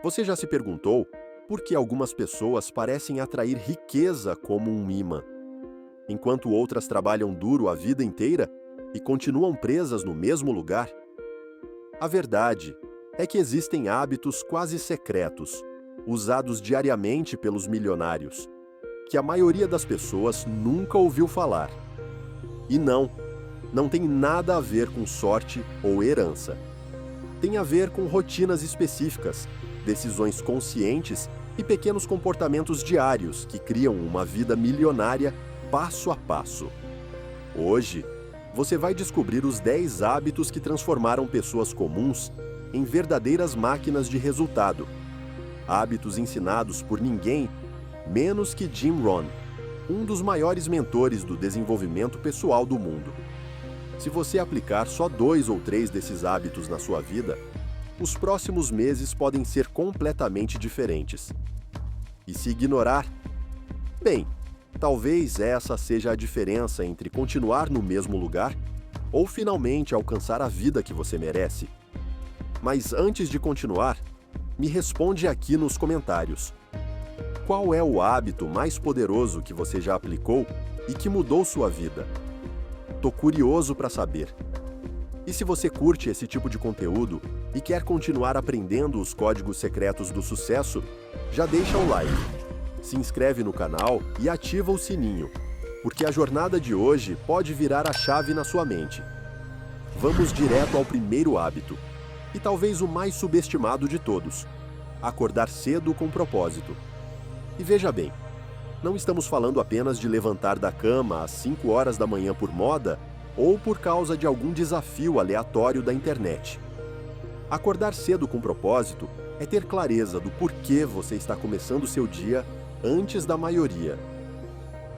Você já se perguntou por que algumas pessoas parecem atrair riqueza como um imã, enquanto outras trabalham duro a vida inteira e continuam presas no mesmo lugar? A verdade é que existem hábitos quase secretos, usados diariamente pelos milionários, que a maioria das pessoas nunca ouviu falar. E não tem nada a ver com sorte ou herança. Tem a ver com rotinas específicas, decisões conscientes e pequenos comportamentos diários que criam uma vida milionária passo a passo. Hoje, você vai descobrir os 10 hábitos que transformaram pessoas comuns em verdadeiras máquinas de resultado. Hábitos ensinados por ninguém menos que Jim Rohn, um dos maiores mentores do desenvolvimento pessoal do mundo. Se você aplicar só 2 ou 3 desses hábitos na sua vida, os próximos meses podem ser completamente diferentes. E se ignorar? Bem, talvez essa seja a diferença entre continuar no mesmo lugar ou finalmente alcançar a vida que você merece. Mas antes de continuar, me responde aqui nos comentários. Qual é o hábito mais poderoso que você já aplicou e que mudou sua vida? Tô curioso para saber. E se você curte esse tipo de conteúdo e quer continuar aprendendo os códigos secretos do sucesso, já deixa o like, se inscreve no canal e ativa o sininho, porque a jornada de hoje pode virar a chave na sua mente. Vamos direto ao primeiro hábito, e talvez o mais subestimado de todos: acordar cedo com propósito. E veja bem, não estamos falando apenas de levantar da cama às 5 horas da manhã por moda ou por causa de algum desafio aleatório da internet. Acordar cedo com propósito é ter clareza do porquê você está começando seu dia antes da maioria.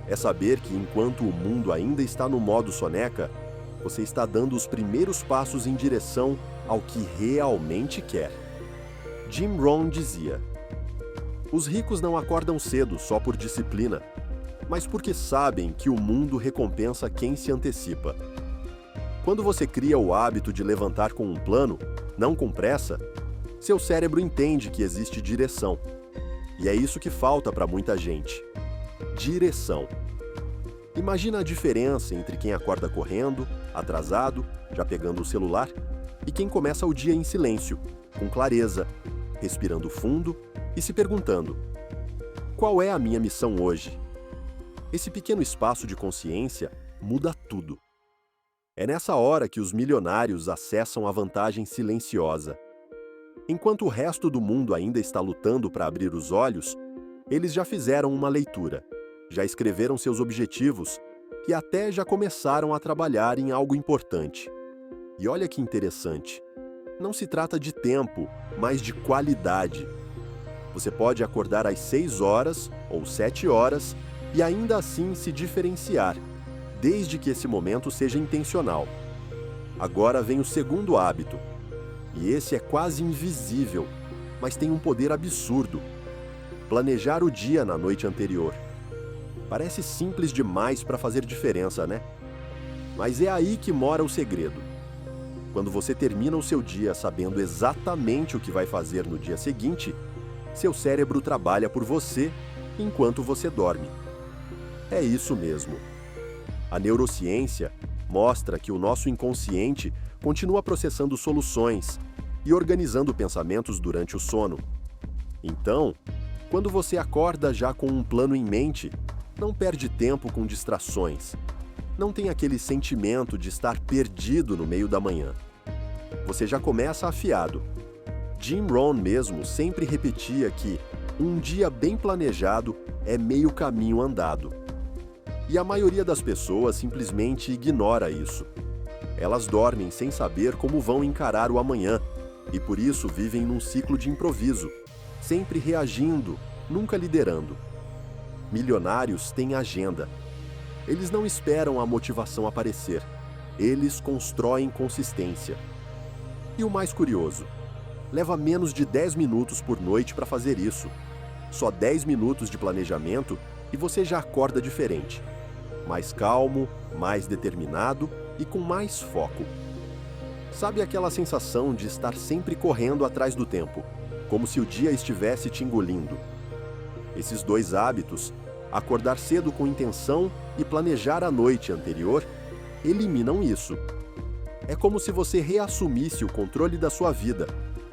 É saber que enquanto o mundo ainda está no modo soneca, você está dando os primeiros passos em direção ao que realmente quer. Jim Rohn dizia: os ricos não acordam cedo só por disciplina, mas porque sabem que o mundo recompensa quem se antecipa. Quando você cria o hábito de levantar com um plano, não com pressa, seu cérebro entende que existe direção. E é isso que falta para muita gente: direção. Imagina a diferença entre quem acorda correndo, atrasado, já pegando o celular, e quem começa o dia em silêncio, com clareza, respirando fundo e se perguntando: qual é a minha missão hoje? Esse pequeno espaço de consciência muda tudo. É nessa hora que os milionários acessam a vantagem silenciosa. Enquanto o resto do mundo ainda está lutando para abrir os olhos, eles já fizeram uma leitura, já escreveram seus objetivos e até já começaram a trabalhar em algo importante. E olha que interessante, não se trata de tempo, mas de qualidade. Você pode acordar às 6 horas ou 7 horas e ainda assim se diferenciar, desde que esse momento seja intencional. Agora vem o segundo hábito, e esse é quase invisível, mas tem um poder absurdo: planejar o dia na noite anterior. Parece simples demais para fazer diferença, né? Mas é aí que mora o segredo. Quando você termina o seu dia sabendo exatamente o que vai fazer no dia seguinte, seu cérebro trabalha por você enquanto você dorme. É isso mesmo. A neurociência mostra que o nosso inconsciente continua processando soluções e organizando pensamentos durante o sono. Então, quando você acorda já com um plano em mente, não perde tempo com distrações. Não tem aquele sentimento de estar perdido no meio da manhã. Você já começa afiado. Jim Rohn mesmo sempre repetia que um dia bem planejado é meio caminho andado. E a maioria das pessoas simplesmente ignora isso. Elas dormem sem saber como vão encarar o amanhã e por isso vivem num ciclo de improviso, sempre reagindo, nunca liderando. Milionários têm agenda. Eles não esperam a motivação aparecer. Eles constroem consistência. E o mais curioso, leva menos de 10 minutos por noite para fazer isso. Só 10 minutos de planejamento e você já acorda diferente. Mais calmo, mais determinado e com mais foco. Sabe aquela sensação de estar sempre correndo atrás do tempo, como se o dia estivesse te engolindo. Esses dois hábitos, acordar cedo com intenção e planejar a noite anterior, eliminam isso. É como se você reassumisse o controle da sua vida,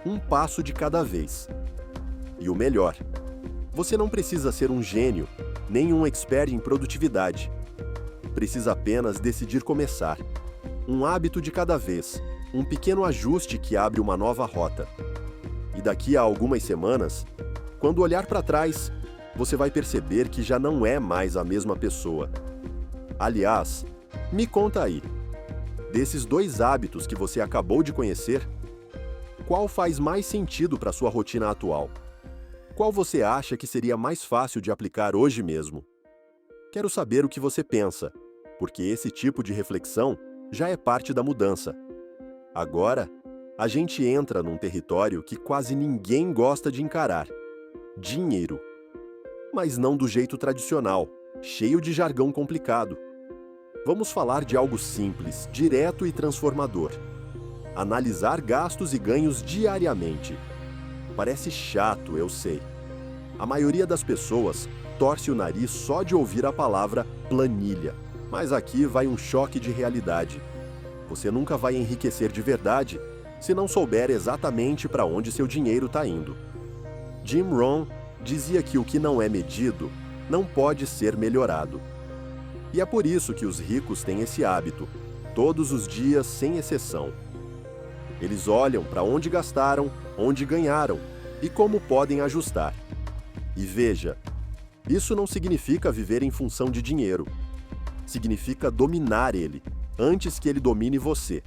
um passo de cada vez. E o melhor, você não precisa ser um gênio, nem um expert em produtividade. Precisa apenas decidir começar. Um hábito de cada vez, um pequeno ajuste que abre uma nova rota. E daqui a algumas semanas, quando olhar para trás, você vai perceber que já não é mais a mesma pessoa. Aliás, me conta aí, desses dois hábitos que você acabou de conhecer, qual faz mais sentido para sua rotina atual? Qual você acha que seria mais fácil de aplicar hoje mesmo? Quero saber o que você pensa, porque esse tipo de reflexão já é parte da mudança. Agora, a gente entra num território que quase ninguém gosta de encarar: dinheiro. Mas não do jeito tradicional, cheio de jargão complicado. Vamos falar de algo simples, direto e transformador. Analisar gastos e ganhos diariamente. Parece chato, eu sei. A maioria das pessoas torce o nariz só de ouvir a palavra planilha. Mas aqui vai um choque de realidade. Você nunca vai enriquecer de verdade se não souber exatamente para onde seu dinheiro está indo. Jim Rohn dizia que o que não é medido não pode ser melhorado. E é por isso que os ricos têm esse hábito, todos os dias sem exceção. Eles olham para onde gastaram, onde ganharam e como podem ajustar. E veja, isso não significa viver em função de dinheiro. Significa dominar ele, antes que ele domine você.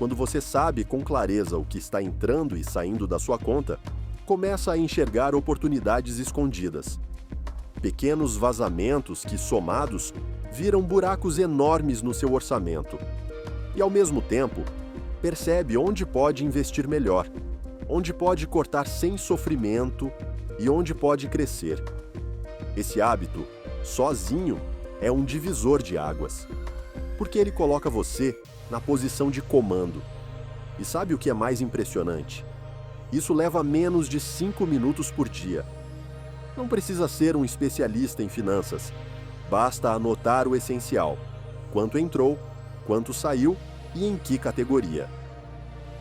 Quando você sabe com clareza o que está entrando e saindo da sua conta, começa a enxergar oportunidades escondidas. Pequenos vazamentos que, somados, viram buracos enormes no seu orçamento. E, ao mesmo tempo, percebe onde pode investir melhor, onde pode cortar sem sofrimento e onde pode crescer. Esse hábito, sozinho, é um divisor de águas, porque ele coloca você na posição de comando. E sabe o que é mais impressionante? Isso leva menos de 5 minutos por dia. Não precisa ser um especialista em finanças. Basta anotar o essencial: quanto entrou, quanto saiu e em que categoria.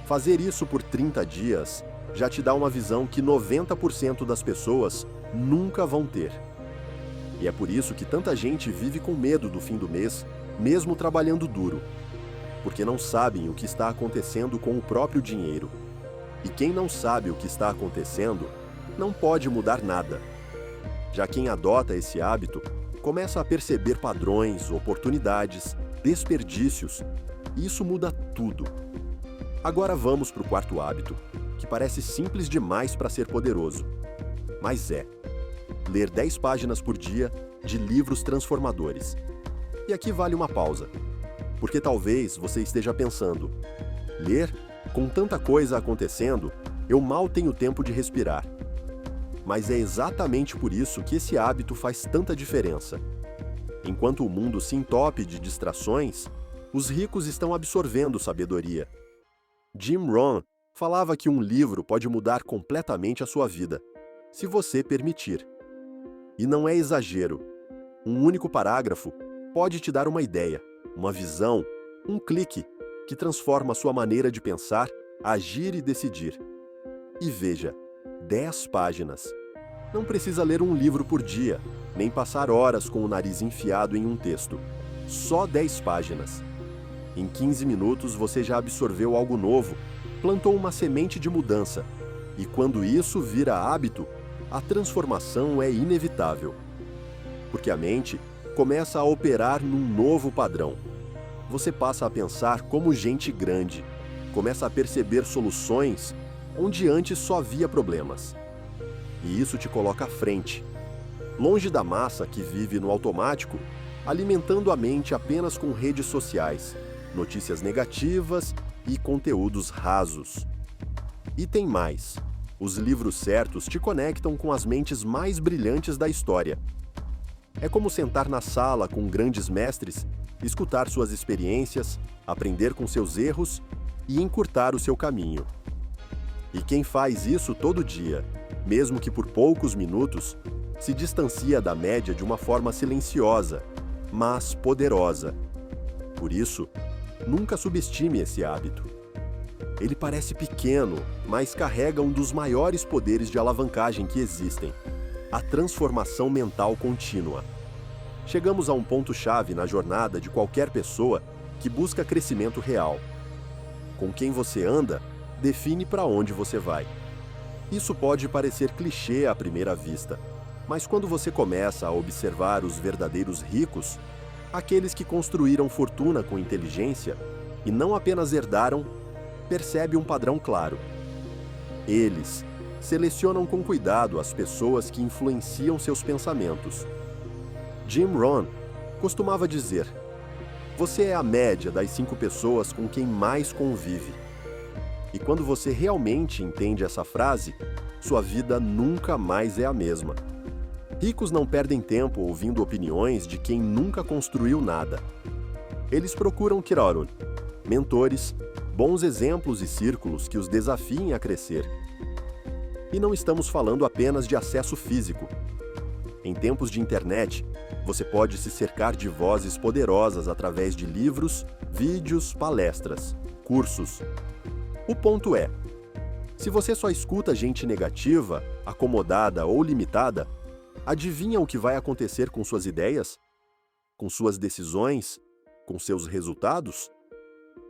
Fazer isso por 30 dias já te dá uma visão que 90% das pessoas nunca vão ter. E é por isso que tanta gente vive com medo do fim do mês, mesmo trabalhando duro. Porque não sabem o que está acontecendo com o próprio dinheiro. E quem não sabe o que está acontecendo, não pode mudar nada. Já quem adota esse hábito, começa a perceber padrões, oportunidades, desperdícios, e isso muda tudo. Agora vamos para o quarto hábito, que parece simples demais para ser poderoso. Mas é: ler 10 páginas por dia de livros transformadores. E aqui vale uma pausa, porque talvez você esteja pensando: ler? Com tanta coisa acontecendo, eu mal tenho tempo de respirar. Mas é exatamente por isso que esse hábito faz tanta diferença. Enquanto o mundo se entope de distrações, os ricos estão absorvendo sabedoria. Jim Rohn falava que um livro pode mudar completamente a sua vida, se você permitir. E não é exagero. Um único parágrafo pode te dar uma ideia, uma visão, um clique que transforma a sua maneira de pensar, agir e decidir. E veja, 10 páginas. Não precisa ler um livro por dia, nem passar horas com o nariz enfiado em um texto. Só 10 páginas. Em 15 minutos você já absorveu algo novo, plantou uma semente de mudança. E quando isso vira hábito, a transformação é inevitável. Porque a mente começa a operar num novo padrão. Você passa a pensar como gente grande, começa a perceber soluções onde antes só via problemas. E isso te coloca à frente, longe da massa que vive no automático, alimentando a mente apenas com redes sociais, notícias negativas e conteúdos rasos. E tem mais: os livros certos te conectam com as mentes mais brilhantes da história. É como sentar na sala com grandes mestres, escutar suas experiências, aprender com seus erros e encurtar o seu caminho. E quem faz isso todo dia, mesmo que por poucos minutos, se distancia da média de uma forma silenciosa, mas poderosa. Por isso, nunca subestime esse hábito. Ele parece pequeno, mas carrega um dos maiores poderes de alavancagem que existem: a transformação mental contínua. Chegamos a um ponto-chave na jornada de qualquer pessoa que busca crescimento real. Com quem você anda, define para onde você vai. Isso pode parecer clichê à primeira vista, mas quando você começa a observar os verdadeiros ricos, aqueles que construíram fortuna com inteligência e não apenas herdaram, percebe um padrão claro. Eles selecionam com cuidado as pessoas que influenciam seus pensamentos. Jim Rohn costumava dizer: você é a média das 5 pessoas com quem mais convive. E quando você realmente entende essa frase, sua vida nunca mais é a mesma. Ricos não perdem tempo ouvindo opiniões de quem nunca construiu nada. Eles procuram Kirorun, mentores, bons exemplos e círculos que os desafiem a crescer. E não estamos falando apenas de acesso físico. Em tempos de internet, você pode se cercar de vozes poderosas através de livros, vídeos, palestras, cursos. O ponto é, se você só escuta gente negativa, acomodada ou limitada, adivinha o que vai acontecer com suas ideias? Com suas decisões? Com seus resultados?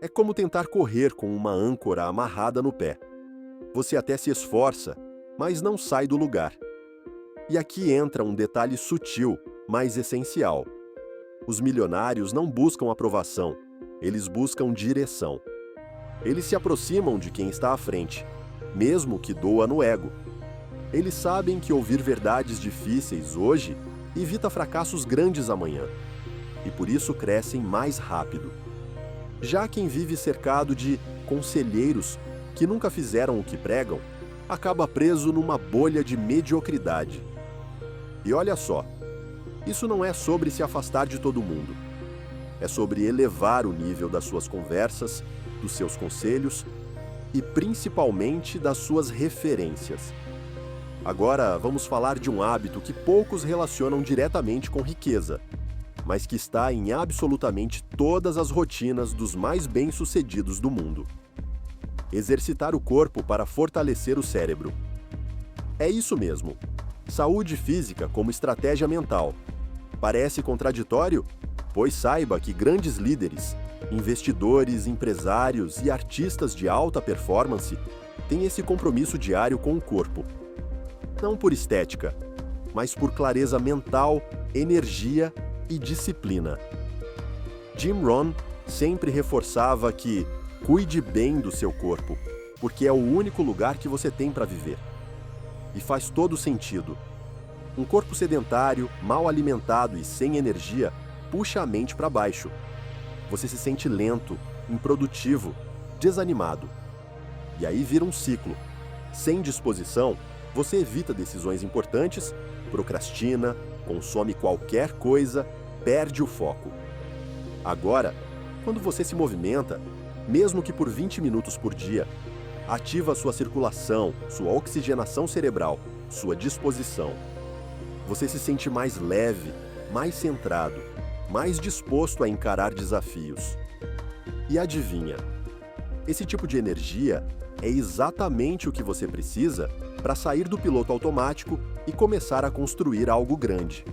É como tentar correr com uma âncora amarrada no pé. Você até se esforça, mas não sai do lugar. E aqui entra um detalhe sutil, mas essencial. Os milionários não buscam aprovação, eles buscam direção. Eles se aproximam de quem está à frente, mesmo que doa no ego. Eles sabem que ouvir verdades difíceis hoje evita fracassos grandes amanhã, e por isso crescem mais rápido. Já quem vive cercado de conselheiros que nunca fizeram o que pregam, acaba preso numa bolha de mediocridade. E olha só, isso não é sobre se afastar de todo mundo. É sobre elevar o nível das suas conversas, dos seus conselhos e principalmente das suas referências. Agora vamos falar de um hábito que poucos relacionam diretamente com riqueza, mas que está em absolutamente todas as rotinas dos mais bem-sucedidos do mundo. Exercitar o corpo para fortalecer o cérebro. É isso mesmo. Saúde física como estratégia mental. Parece contraditório? Pois saiba que grandes líderes, investidores, empresários e artistas de alta performance têm esse compromisso diário com o corpo. Não por estética, mas por clareza mental, energia e disciplina. Jim Rohn sempre reforçava que cuide bem do seu corpo, porque é o único lugar que você tem para viver. E faz todo sentido. Um corpo sedentário, mal alimentado e sem energia puxa a mente para baixo. Você se sente lento, improdutivo, desanimado. E aí vira um ciclo. Sem disposição, você evita decisões importantes, procrastina, consome qualquer coisa, perde o foco. Agora, quando você se movimenta, mesmo que por 20 minutos por dia, ativa sua circulação, sua oxigenação cerebral, sua disposição. Você se sente mais leve, mais centrado, mais disposto a encarar desafios. E adivinha? Esse tipo de energia é exatamente o que você precisa para sair do piloto automático e começar a construir algo grande.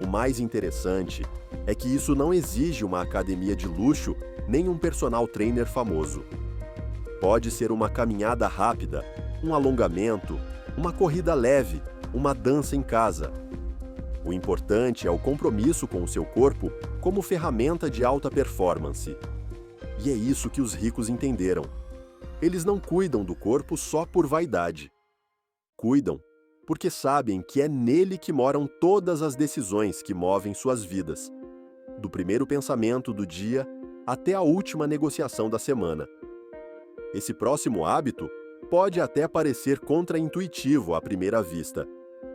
O mais interessante é que isso não exige uma academia de luxo nem um personal trainer famoso. Pode ser uma caminhada rápida, um alongamento, uma corrida leve, uma dança em casa. O importante é o compromisso com o seu corpo como ferramenta de alta performance. E é isso que os ricos entenderam. Eles não cuidam do corpo só por vaidade. Cuidam porque sabem que é nele que moram todas as decisões que movem suas vidas, do primeiro pensamento do dia até a última negociação da semana. Esse próximo hábito pode até parecer contraintuitivo à primeira vista,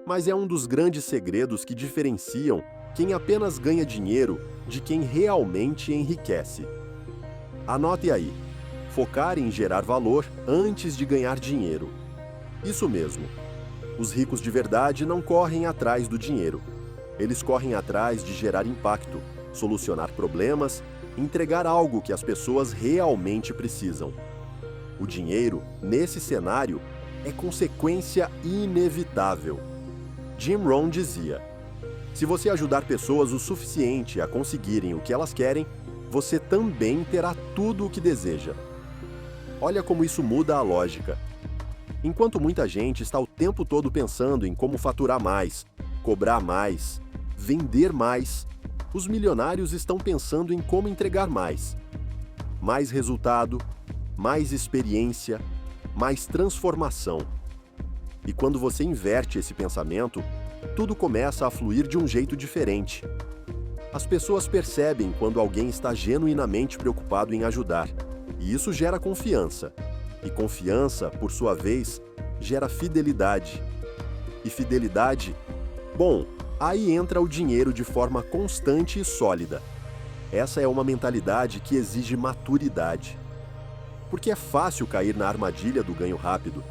mas é um dos grandes segredos que diferenciam quem apenas ganha dinheiro de quem realmente enriquece. Anote aí: focar em gerar valor antes de ganhar dinheiro. Isso mesmo. Os ricos de verdade não correm atrás do dinheiro. Eles correm atrás de gerar impacto, solucionar problemas, entregar algo que as pessoas realmente precisam. O dinheiro, nesse cenário, é consequência inevitável. Jim Rohn dizia: se você ajudar pessoas o suficiente a conseguirem o que elas querem, você também terá tudo o que deseja. Olha como isso muda a lógica. Enquanto muita gente está o tempo todo pensando em como faturar mais, cobrar mais, vender mais, os milionários estão pensando em como entregar mais. Mais resultado, mais experiência, mais transformação. E quando você inverte esse pensamento, tudo começa a fluir de um jeito diferente. As pessoas percebem quando alguém está genuinamente preocupado em ajudar, e isso gera confiança. E confiança, por sua vez, gera fidelidade. E fidelidade? Bom, aí entra o dinheiro de forma constante e sólida. Essa é uma mentalidade que exige maturidade. Porque é fácil cair na armadilha do ganho rápido.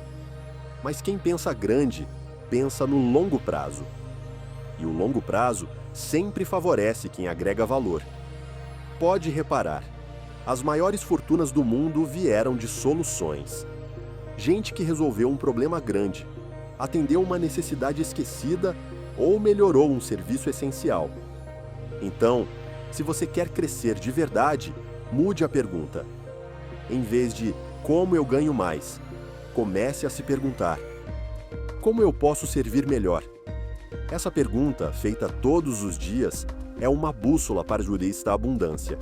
Mas quem pensa grande, pensa no longo prazo. E o longo prazo sempre favorece quem agrega valor. Pode reparar, as maiores fortunas do mundo vieram de soluções. Gente que resolveu um problema grande, atendeu uma necessidade esquecida ou melhorou um serviço essencial. Então, se você quer crescer de verdade, mude a pergunta. Em vez de como eu ganho mais, comece a se perguntar: como eu posso servir melhor? Essa pergunta, feita todos os dias, é uma bússola para o jurista da abundância.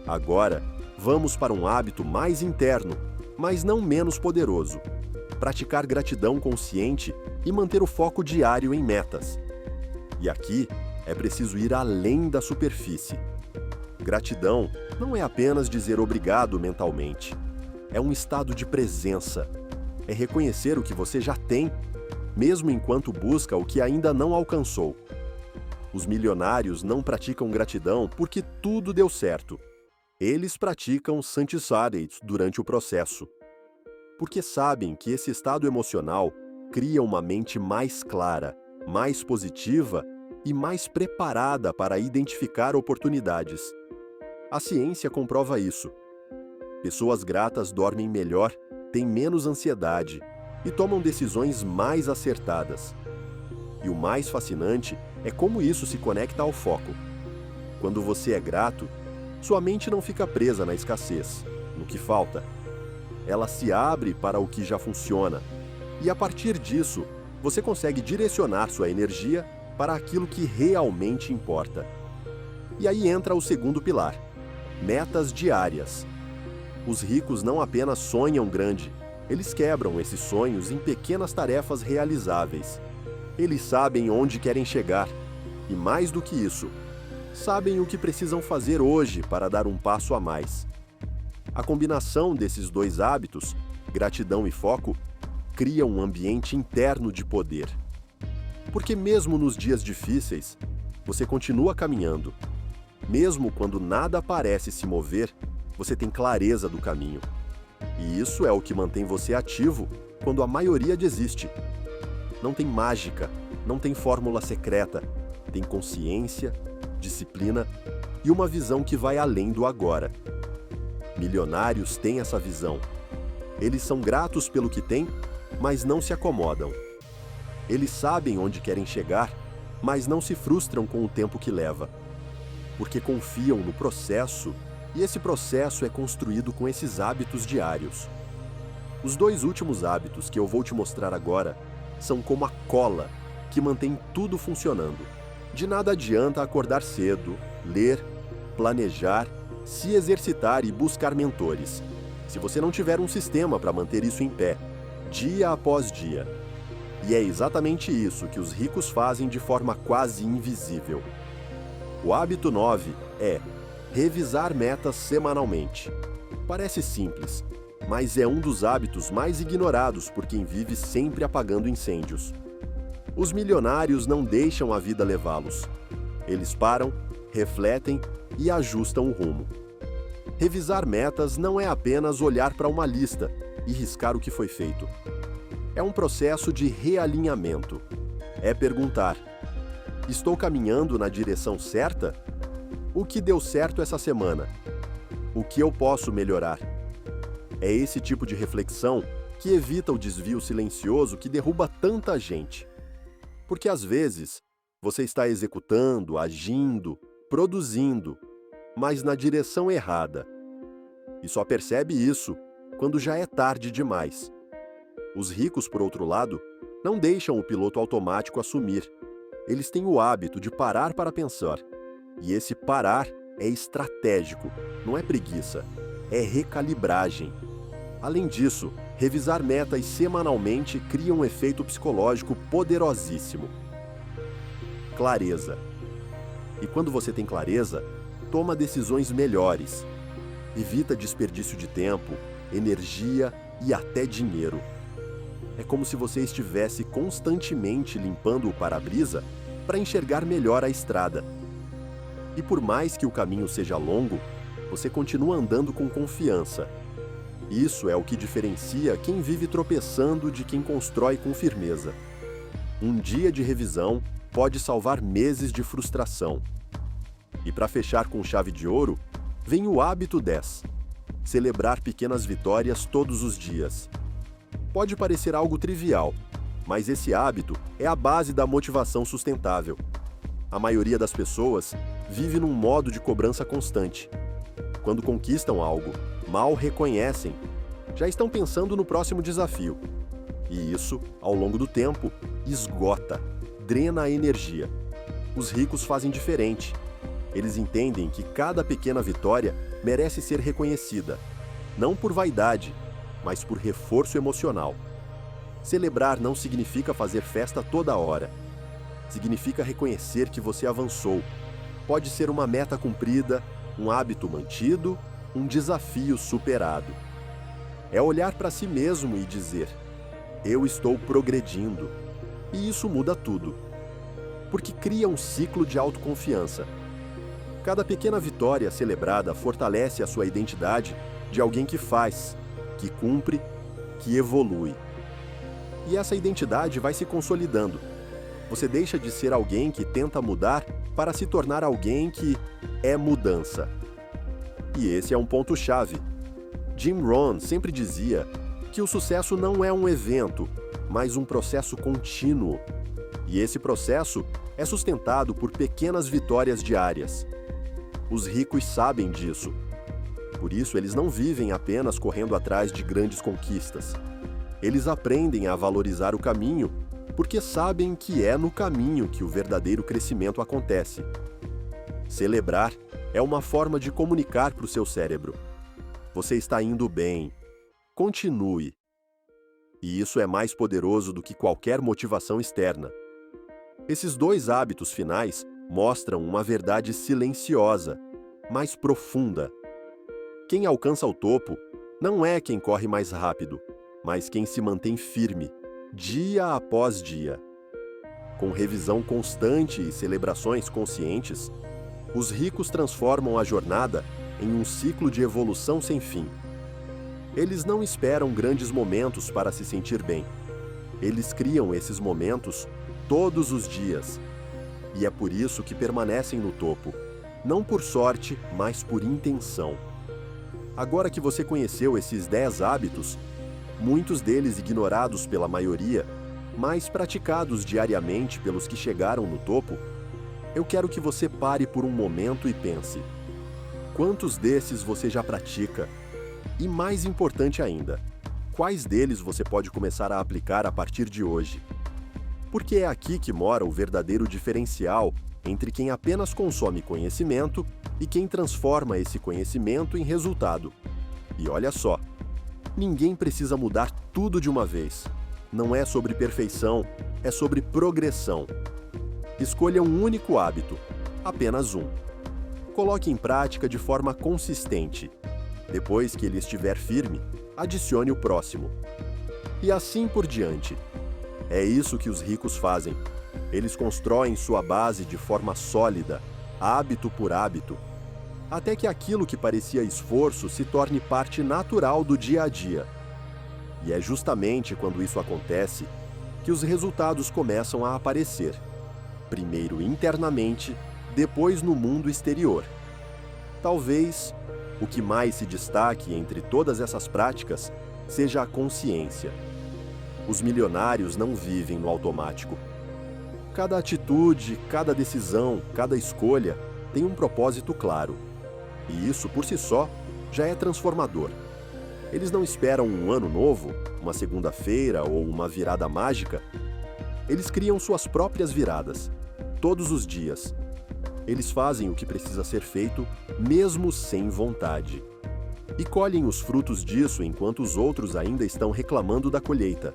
Agora, vamos para um hábito mais interno, mas não menos poderoso: praticar gratidão consciente e manter o foco diário em metas. E aqui é preciso ir além da superfície. Gratidão não é apenas dizer obrigado mentalmente. É um estado de presença. É reconhecer o que você já tem, mesmo enquanto busca o que ainda não alcançou. Os milionários não praticam gratidão porque tudo deu certo. Eles praticam Santisarits durante o processo. Porque sabem que esse estado emocional cria uma mente mais clara, mais positiva e mais preparada para identificar oportunidades. A ciência comprova isso. Pessoas gratas dormem melhor, têm menos ansiedade e tomam decisões mais acertadas. E o mais fascinante é como isso se conecta ao foco. Quando você é grato, sua mente não fica presa na escassez, no que falta. Ela se abre para o que já funciona, e a partir disso, você consegue direcionar sua energia para aquilo que realmente importa. E aí entra o segundo pilar: metas diárias. Os ricos não apenas sonham grande, eles quebram esses sonhos em pequenas tarefas realizáveis. Eles sabem onde querem chegar, e mais do que isso, sabem o que precisam fazer hoje para dar um passo a mais. A combinação desses dois hábitos, gratidão e foco, cria um ambiente interno de poder. Porque mesmo nos dias difíceis, você continua caminhando. Mesmo quando nada parece se mover, você tem clareza do caminho. E isso é o que mantém você ativo quando a maioria desiste. Não tem mágica, não tem fórmula secreta, tem consciência, disciplina e uma visão que vai além do agora. Milionários têm essa visão. Eles são gratos pelo que têm, mas não se acomodam. Eles sabem onde querem chegar, mas não se frustram com o tempo que leva. Porque confiam no processo, e esse processo é construído com esses hábitos diários. Os dois últimos hábitos que eu vou te mostrar agora são como a cola que mantém tudo funcionando. De nada adianta acordar cedo, ler, planejar, se exercitar e buscar mentores, se você não tiver um sistema para manter isso em pé, dia após dia. E é exatamente isso que os ricos fazem de forma quase invisível. O hábito 9 é revisar metas semanalmente. Parece simples, mas é um dos hábitos mais ignorados por quem vive sempre apagando incêndios. Os milionários não deixam a vida levá-los. Eles param, refletem e ajustam o rumo. Revisar metas não é apenas olhar para uma lista e riscar o que foi feito. É um processo de realinhamento. É perguntar: estou caminhando na direção certa? O que deu certo essa semana? O que eu posso melhorar? É esse tipo de reflexão que evita o desvio silencioso que derruba tanta gente. Porque às vezes você está executando, agindo, produzindo, mas na direção errada. E só percebe isso quando já é tarde demais. Os ricos, por outro lado, não deixam o piloto automático assumir. Eles têm o hábito de parar para pensar. E esse parar é estratégico, não é preguiça, é recalibragem. Além disso, revisar metas semanalmente cria um efeito psicológico poderosíssimo. Clareza. E quando você tem clareza, toma decisões melhores. Evita desperdício de tempo, energia e até dinheiro. É como se você estivesse constantemente limpando o para-brisa para enxergar melhor a estrada. E por mais que o caminho seja longo, você continua andando com confiança. Isso é o que diferencia quem vive tropeçando de quem constrói com firmeza. Um dia de revisão pode salvar meses de frustração. E para fechar com chave de ouro, vem o hábito 10. Celebrar pequenas vitórias todos os dias. Pode parecer algo trivial, mas esse hábito é a base da motivação sustentável. A maioria das pessoas vive num modo de cobrança constante. Quando conquistam algo, mal reconhecem, já estão pensando no próximo desafio. E isso, ao longo do tempo, esgota, drena a energia. Os ricos fazem diferente. Eles entendem que cada pequena vitória merece ser reconhecida, não por vaidade, mas por reforço emocional. Celebrar não significa fazer festa toda hora. Significa reconhecer que você avançou. Pode ser uma meta cumprida, um hábito mantido, um desafio superado. É olhar para si mesmo e dizer: eu estou progredindo. E isso muda tudo. Porque cria um ciclo de autoconfiança. Cada pequena vitória celebrada fortalece a sua identidade de alguém que faz, que cumpre, que evolui. E essa identidade vai se consolidando. Você deixa de ser alguém que tenta mudar para se tornar alguém que é mudança. E esse é um ponto-chave. Jim Rohn sempre dizia que o sucesso não é um evento, mas um processo contínuo. E esse processo é sustentado por pequenas vitórias diárias. Os ricos sabem disso. Por isso, eles não vivem apenas correndo atrás de grandes conquistas. Eles aprendem a valorizar o caminho, porque sabem que é no caminho que o verdadeiro crescimento acontece. Celebrar é uma forma de comunicar para o seu cérebro: você está indo bem. Continue. E isso é mais poderoso do que qualquer motivação externa. Esses dois hábitos finais mostram uma verdade silenciosa, mas profunda. Quem alcança o topo não é quem corre mais rápido, mas quem se mantém firme, dia após dia. Com revisão constante e celebrações conscientes, os ricos transformam a jornada em um ciclo de evolução sem fim. Eles não esperam grandes momentos para se sentir bem. Eles criam esses momentos todos os dias. E é por isso que permanecem no topo, não por sorte, mas por intenção. Agora que você conheceu esses 10 hábitos, muitos deles ignorados pela maioria, mas praticados diariamente pelos que chegaram no topo, eu quero que você pare por um momento e pense: quantos desses você já pratica? E mais importante ainda, quais deles você pode começar a aplicar a partir de hoje? Porque é aqui que mora o verdadeiro diferencial entre quem apenas consome conhecimento e quem transforma esse conhecimento em resultado. E olha só, ninguém precisa mudar tudo de uma vez. Não é sobre perfeição, é sobre progressão. Escolha um único hábito, apenas um. Coloque em prática de forma consistente. Depois que ele estiver firme, adicione o próximo. E assim por diante. É isso que os ricos fazem. Eles constroem sua base de forma sólida, hábito por hábito. até que aquilo que parecia esforço se torne parte natural do dia a dia. E é justamente quando isso acontece que os resultados começam a aparecer, primeiro internamente, depois no mundo exterior. Talvez o que mais se destaque entre todas essas práticas seja a consciência. Os milionários não vivem no automático. Cada atitude, cada decisão, cada escolha tem um propósito claro. E isso, por si só, já é transformador. Eles não esperam um ano novo, uma segunda-feira ou uma virada mágica. Eles criam suas próprias viradas, todos os dias. Eles fazem o que precisa ser feito, mesmo sem vontade. E colhem os frutos disso enquanto os outros ainda estão reclamando da colheita.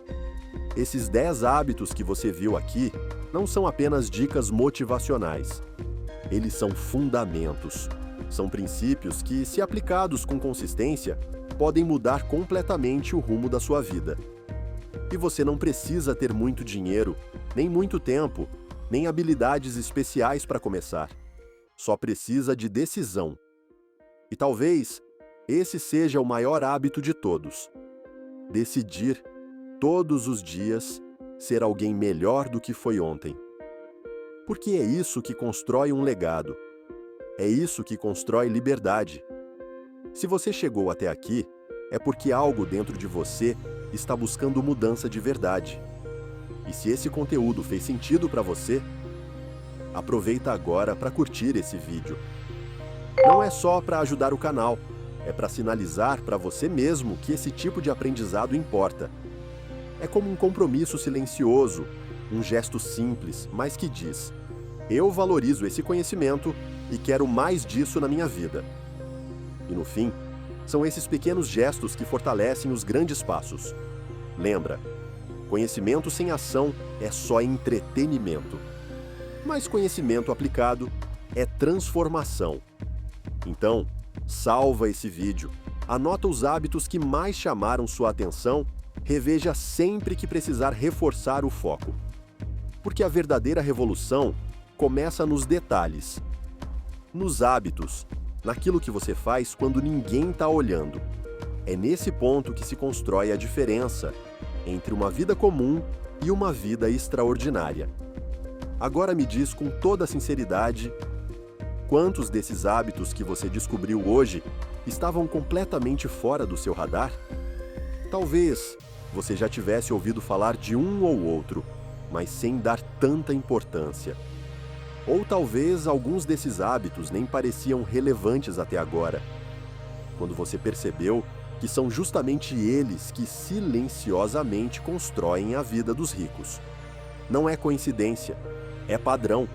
Esses 10 hábitos que você viu aqui não são apenas dicas motivacionais. Eles são fundamentos. São princípios que, se aplicados com consistência, podem mudar completamente o rumo da sua vida. E você não precisa ter muito dinheiro, nem muito tempo, nem habilidades especiais para começar. Só precisa de decisão. E talvez esse seja o maior hábito de todos. Decidir, todos os dias, ser alguém melhor do que foi ontem. Porque é isso que constrói um legado. É isso que constrói liberdade. Se você chegou até aqui, é porque algo dentro de você está buscando mudança de verdade. E se esse conteúdo fez sentido para você, aproveita agora para curtir esse vídeo. Não é só para ajudar o canal, é para sinalizar para você mesmo que esse tipo de aprendizado importa. É como um compromisso silencioso, um gesto simples, mas que diz: eu valorizo esse conhecimento e quero mais disso na minha vida. E no fim, são esses pequenos gestos que fortalecem os grandes passos. Lembra, conhecimento sem ação é só entretenimento. Mas conhecimento aplicado é transformação. Então, salva esse vídeo, anota os hábitos que mais chamaram sua atenção, reveja sempre que precisar reforçar o foco. Porque a verdadeira revolução começa nos detalhes, nos hábitos, naquilo que você faz quando ninguém está olhando. É nesse ponto que se constrói a diferença entre uma vida comum e uma vida extraordinária. Agora me diz com toda a sinceridade, quantos desses hábitos que você descobriu hoje estavam completamente fora do seu radar? Talvez você já tivesse ouvido falar de um ou outro, mas sem dar tanta importância. Ou talvez alguns desses hábitos nem pareciam relevantes até agora, quando você percebeu que são justamente eles que silenciosamente constroem a vida dos ricos. Não é coincidência, é padrão,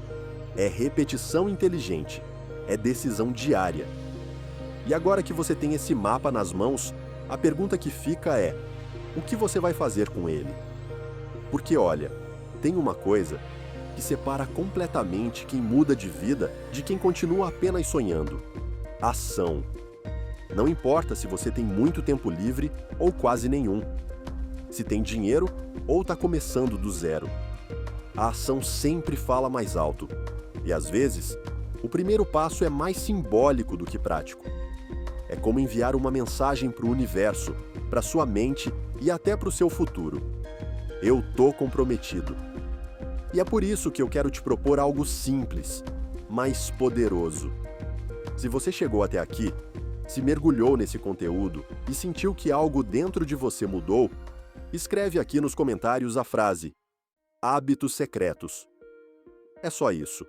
é repetição inteligente, é decisão diária. E agora que você tem esse mapa nas mãos, a pergunta que fica é: o que você vai fazer com ele? Porque olha, tem uma coisa que separa completamente quem muda de vida de quem continua apenas sonhando: ação. Não importa se você tem muito tempo livre ou quase nenhum, se tem dinheiro ou está começando do zero. A ação sempre fala mais alto. E às vezes, o primeiro passo é mais simbólico do que prático. É como enviar uma mensagem para o universo, para sua mente e até para o seu futuro. Eu tô comprometido. E é por isso que eu quero te propor algo simples, mas poderoso. Se você chegou até aqui, se mergulhou nesse conteúdo e sentiu que algo dentro de você mudou, escreve aqui nos comentários a frase: hábitos secretos. É só isso.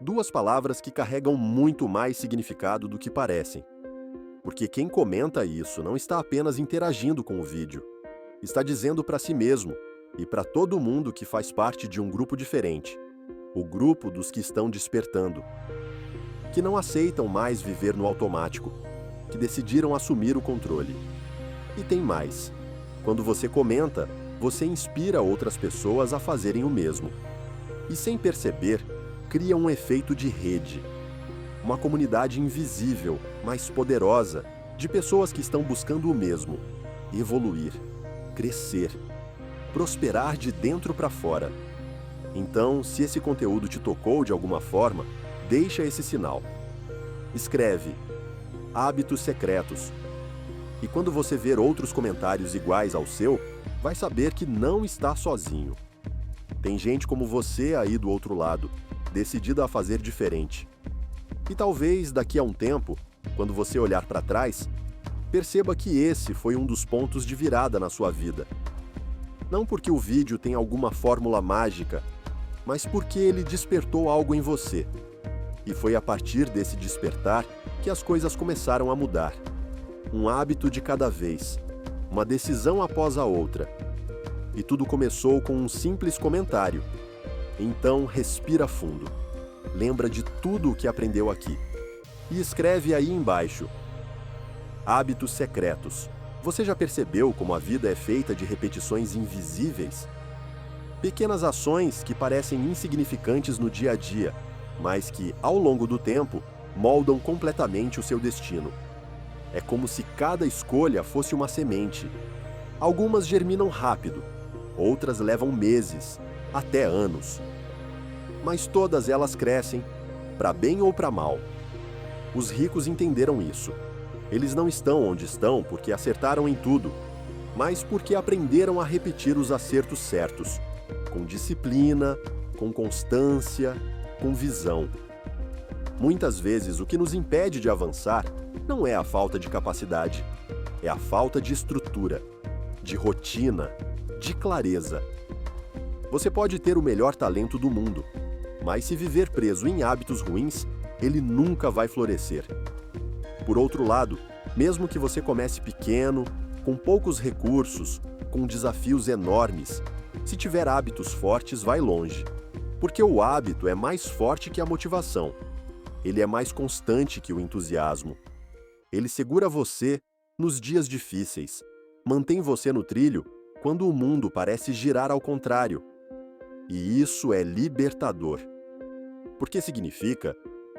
2 palavras que carregam muito mais significado do que parecem. Porque quem comenta isso não está apenas interagindo com o vídeo, está dizendo para si mesmo e para todo mundo que faz parte de um grupo diferente, o grupo dos que estão despertando, que não aceitam mais viver no automático, que decidiram assumir o controle. E tem mais. Quando você comenta, você inspira outras pessoas a fazerem o mesmo. E sem perceber, cria um efeito de rede. Uma comunidade invisível, mas poderosa, de pessoas que estão buscando o mesmo: evoluir, crescer, prosperar de dentro para fora. Então, se esse conteúdo te tocou de alguma forma, deixa esse sinal. Escreve hábitos secretos. E quando você ver outros comentários iguais ao seu, vai saber que não está sozinho. Tem gente como você aí do outro lado, decidida a fazer diferente. E talvez daqui a um tempo, quando você olhar para trás, perceba que esse foi um dos pontos de virada na sua vida. Não porque o vídeo tem alguma fórmula mágica, mas porque ele despertou algo em você. E foi a partir desse despertar que as coisas começaram a mudar. Um hábito de cada vez, uma decisão após a outra. E tudo começou com um simples comentário. Então, respira fundo. Lembra de tudo o que aprendeu aqui. E escreve aí embaixo. Hábitos secretos. Você já percebeu como a vida é feita de repetições invisíveis? Pequenas ações que parecem insignificantes no dia a dia, mas que, ao longo do tempo, moldam completamente o seu destino. É como se cada escolha fosse uma semente. Algumas germinam rápido, outras levam meses, até anos. Mas todas elas crescem, para bem ou para mal. Os ricos entenderam isso. Eles não estão onde estão porque acertaram em tudo, mas porque aprenderam a repetir os acertos certos, com disciplina, com constância, com visão. Muitas vezes o que nos impede de avançar não é a falta de capacidade, é a falta de estrutura, de rotina, de clareza. Você pode ter o melhor talento do mundo, mas se viver preso em hábitos ruins, ele nunca vai florescer. Por outro lado, mesmo que você comece pequeno, com poucos recursos, com desafios enormes, se tiver hábitos fortes, vai longe. Porque o hábito é mais forte que a motivação. Ele é mais constante que o entusiasmo. Ele segura você nos dias difíceis, mantém você no trilho quando o mundo parece girar ao contrário. E isso é libertador. Porque significa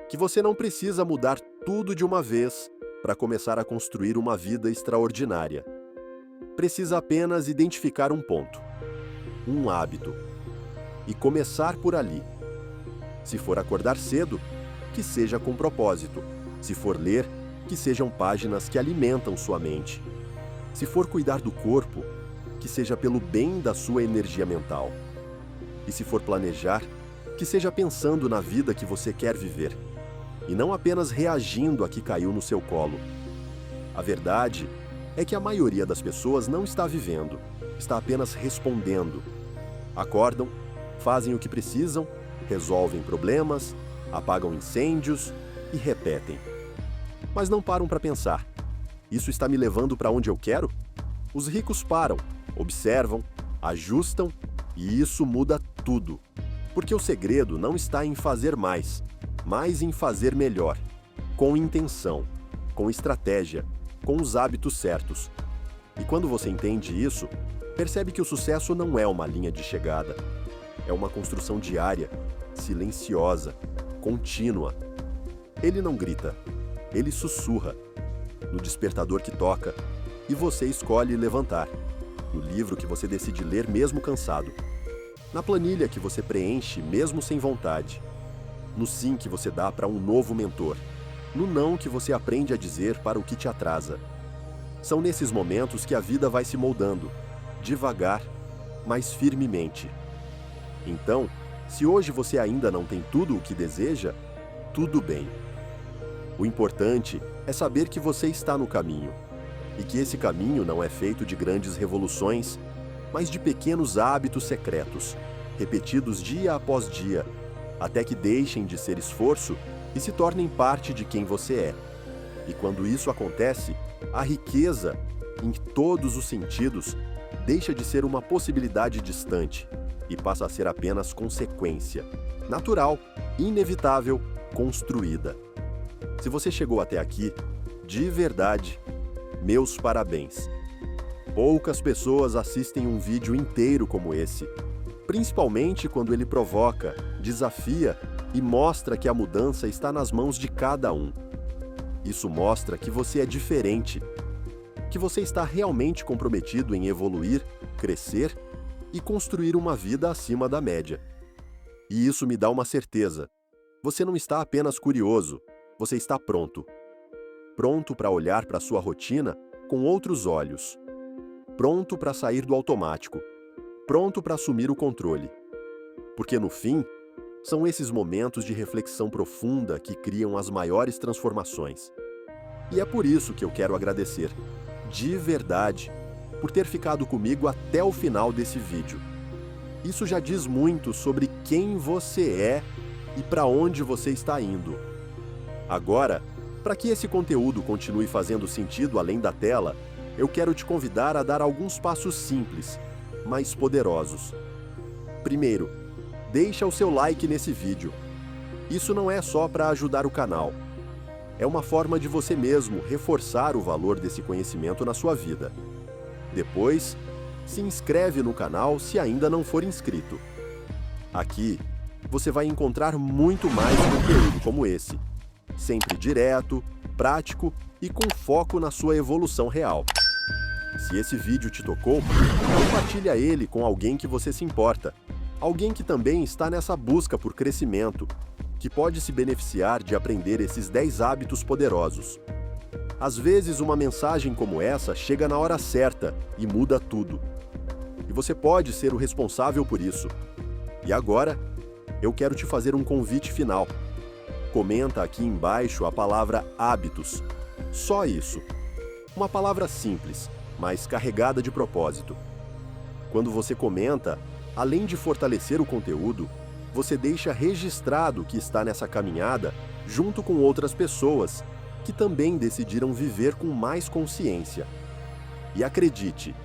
que você não precisa mudar tudo de uma vez para começar a construir uma vida extraordinária. Precisa apenas identificar um ponto, um hábito, e começar por ali. Se for acordar cedo, que seja com propósito. Se for ler, que sejam páginas que alimentam sua mente. Se for cuidar do corpo, que seja pelo bem da sua energia mental. E se for planejar, que seja pensando na vida que você quer viver, e não apenas reagindo a que caiu no seu colo. A verdade é que a maioria das pessoas não está vivendo, está apenas respondendo. Acordam, fazem o que precisam, resolvem problemas, apagam incêndios e repetem. Mas não param para pensar. Isso está me levando para onde eu quero? Os ricos param, observam, ajustam e isso muda tudo. Porque o segredo não está em fazer mais, mas em fazer melhor, com intenção, com estratégia, com os hábitos certos. E quando você entende isso, percebe que o sucesso não é uma linha de chegada. É uma construção diária, silenciosa, contínua. Ele não grita, ele sussurra, no despertador que toca, e você escolhe levantar, no livro que você decide ler mesmo cansado, na planilha que você preenche mesmo sem vontade, no sim que você dá para um novo mentor, no não que você aprende a dizer para o que te atrasa. São nesses momentos que a vida vai se moldando, devagar, mas firmemente. Então, se hoje você ainda não tem tudo o que deseja, tudo bem. O importante é saber que você está no caminho, e que esse caminho não é feito de grandes revoluções, mas de pequenos hábitos secretos, repetidos dia após dia, até que deixem de ser esforço e se tornem parte de quem você é. E quando isso acontece, a riqueza, em todos os sentidos, deixa de ser uma possibilidade distante e passa a ser apenas consequência, natural, inevitável, construída. Se você chegou até aqui, de verdade, meus parabéns. Poucas pessoas assistem um vídeo inteiro como esse, principalmente quando ele provoca, desafia e mostra que a mudança está nas mãos de cada um. Isso mostra que você é diferente, que você está realmente comprometido em evoluir, crescer e construir uma vida acima da média. E isso me dá uma certeza. Você não está apenas curioso, você está pronto. Pronto para olhar para sua rotina com outros olhos. Pronto para sair do automático. Pronto para assumir o controle. Porque no fim, são esses momentos de reflexão profunda que criam as maiores transformações. E é por isso que eu quero agradecer, de verdade, por ter ficado comigo até o final desse vídeo. Isso já diz muito sobre quem você é e para onde você está indo. Agora, para que esse conteúdo continue fazendo sentido além da tela, eu quero te convidar a dar alguns passos simples, mas poderosos. Primeiro, deixa o seu like nesse vídeo. Isso não é só para ajudar o canal. É uma forma de você mesmo reforçar o valor desse conhecimento na sua vida. Depois, se inscreve no canal se ainda não for inscrito. Aqui, você vai encontrar muito mais conteúdo como esse, sempre direto, prático e com foco na sua evolução real. Se esse vídeo te tocou, compartilha ele com alguém que você se importa, alguém que também está nessa busca por crescimento, que pode se beneficiar de aprender esses 10 hábitos poderosos. Às vezes, uma mensagem como essa chega na hora certa e muda tudo. E você pode ser o responsável por isso. E agora, eu quero te fazer um convite final. Comenta aqui embaixo a palavra hábitos. Só isso. Uma palavra simples, mas carregada de propósito. Quando você comenta, além de fortalecer o conteúdo, você deixa registrado que está nessa caminhada junto com outras pessoas que também decidiram viver com mais consciência. E acredite,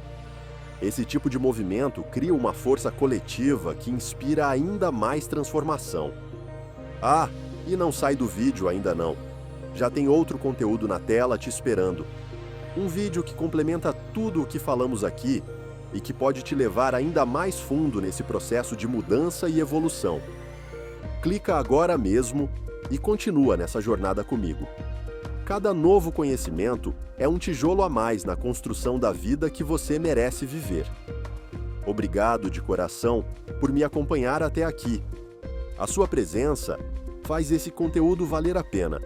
esse tipo de movimento cria uma força coletiva que inspira ainda mais transformação. Ah, e não sai do vídeo ainda não. Já tem outro conteúdo na tela te esperando. Um vídeo que complementa tudo o que falamos aqui e que pode te levar ainda mais fundo nesse processo de mudança e evolução. Clica agora mesmo e continua nessa jornada comigo. Cada novo conhecimento é um tijolo a mais na construção da vida que você merece viver. Obrigado de coração por me acompanhar até aqui. A sua presença faz esse conteúdo valer a pena.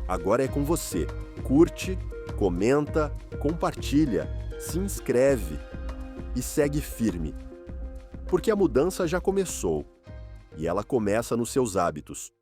Agora é com você. Curte, comenta, compartilha, se inscreve e segue firme. Porque a mudança já começou e ela começa nos seus hábitos.